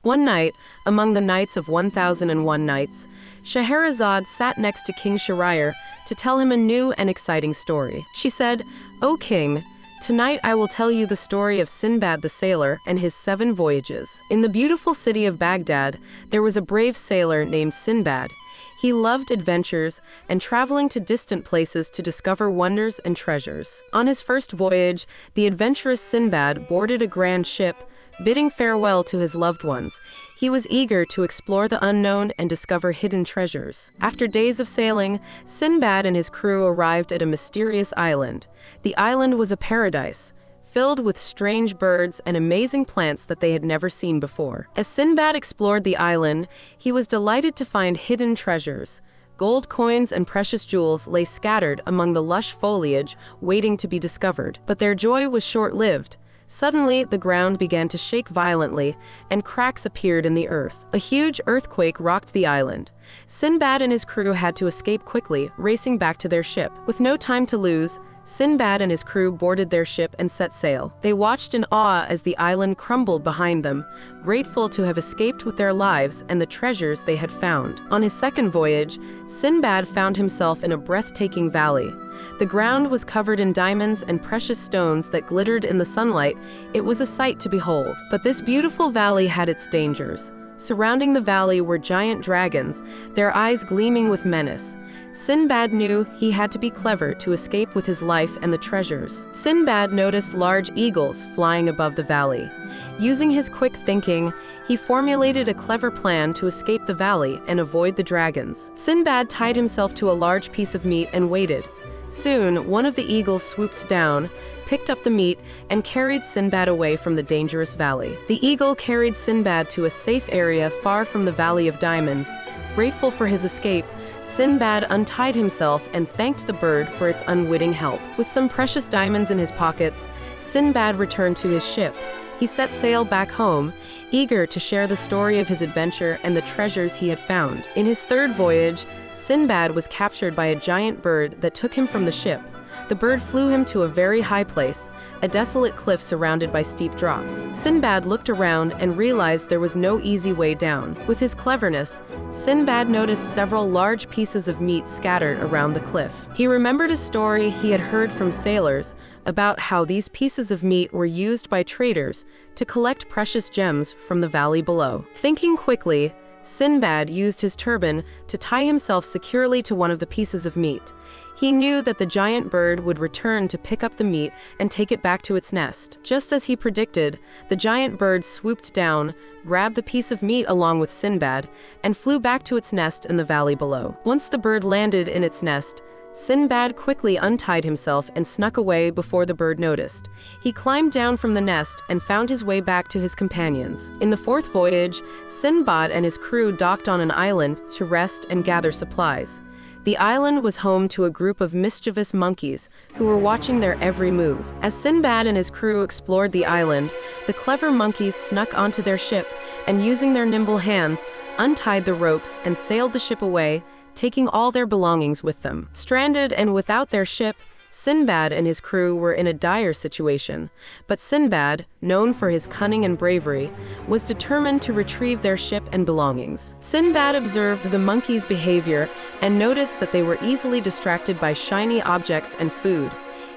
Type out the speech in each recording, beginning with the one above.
One night, among the nights of 1001 Nights, Scheherazade sat next to King Shahryar to tell him a new and exciting story. She said, "O king, tonight I will tell you the story of Sinbad the sailor and his 7 voyages." In the beautiful city of Baghdad, there was a brave sailor named Sinbad. He loved adventures and traveling to distant places to discover wonders and treasures. On his first voyage, the adventurous Sinbad boarded a grand ship, bidding farewell to his loved ones. He was eager to explore the unknown and discover hidden treasures. After days of sailing, Sinbad and his crew arrived at a mysterious island. The island was a paradise, filled with strange birds and amazing plants that they had never seen before. As Sinbad explored the island, he was delighted to find hidden treasures. Gold coins and precious jewels lay scattered among the lush foliage, waiting to be discovered. But their joy was short-lived. Suddenly, the ground began to shake violently, and cracks appeared in the earth. A huge earthquake rocked the island. Sinbad and his crew had to escape quickly, racing back to their ship. With no time to lose, Sinbad and his crew boarded their ship and set sail. They watched in awe as the island crumbled behind them, grateful to have escaped with their lives and the treasures they had found. On his second voyage, Sinbad found himself in a breathtaking valley. The ground was covered in diamonds and precious stones that glittered in the sunlight. It was a sight to behold. But this beautiful valley had its dangers. Surrounding the valley were giant dragons, their eyes gleaming with menace. Sinbad knew he had to be clever to escape with his life and the treasures. Sinbad noticed large eagles flying above the valley. Using his quick thinking, he formulated a clever plan to escape the valley and avoid the dragons. Sinbad tied himself to a large piece of meat and waited. Soon, one of the eagles swooped down, picked up the meat, and carried Sinbad away from the dangerous valley. The eagle carried Sinbad to a safe area far from the Valley of Diamonds. Grateful for his escape, Sinbad untied himself and thanked the bird for its unwitting help. With some precious diamonds in his pockets, Sinbad returned to his ship. He set sail back home, eager to share the story of his adventure and the treasures he had found. In his third voyage, Sinbad was captured by a giant bird that took him from the ship. The bird flew him to a very high place, a desolate cliff surrounded by steep drops. Sinbad looked around and realized there was no easy way down. With his cleverness, Sinbad noticed several large pieces of meat scattered around the cliff. He remembered a story he had heard from sailors about how these pieces of meat were used by traders to collect precious gems from the valley below. Thinking quickly, Sinbad used his turban to tie himself securely to one of the pieces of meat. He knew that the giant bird would return to pick up the meat and take it back to its nest. Just as he predicted, the giant bird swooped down, grabbed the piece of meat along with Sinbad, and flew back to its nest in the valley below. Once the bird landed in its nest, Sinbad quickly untied himself and snuck away before the bird noticed. He climbed down from the nest and found his way back to his companions. In the fourth voyage, Sinbad and his crew docked on an island to rest and gather supplies. The island was home to a group of mischievous monkeys who were watching their every move. As Sinbad and his crew explored the island, the clever monkeys snuck onto their ship and, using their nimble hands, untied the ropes and sailed the ship away, taking all their belongings with them. Stranded and without their ship, Sinbad and his crew were in a dire situation, but Sinbad, known for his cunning and bravery, was determined to retrieve their ship and belongings. Sinbad observed the monkeys' behavior and noticed that they were easily distracted by shiny objects and food.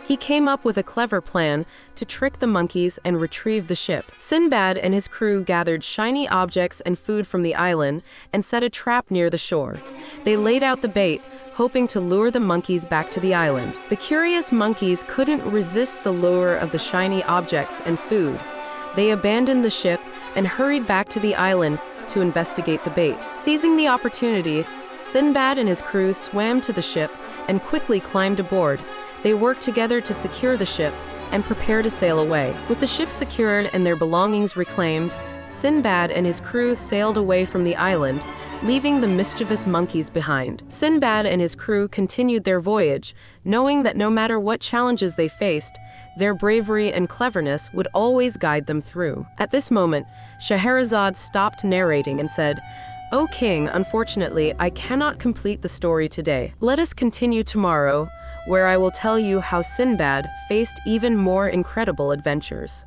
He came up with a clever plan to trick the monkeys and retrieve the ship. Sinbad and his crew gathered shiny objects and food from the island and set a trap near the shore. They laid out the bait, hoping to lure the monkeys back to the island. The curious monkeys couldn't resist the lure of the shiny objects and food. They abandoned the ship and hurried back to the island to investigate the bait. Seizing the opportunity, Sinbad and his crew swam to the ship and quickly climbed aboard. They worked together to secure the ship and prepare to sail away. With the ship secured and their belongings reclaimed, Sinbad and his crew sailed away from the island, leaving the mischievous monkeys behind. Sinbad and his crew continued their voyage, knowing that no matter what challenges they faced, their bravery and cleverness would always guide them through. At this moment, Scheherazade stopped narrating and said, "O king, unfortunately, I cannot complete the story today. Let us continue tomorrow, where I will tell you how Sinbad faced even more incredible adventures."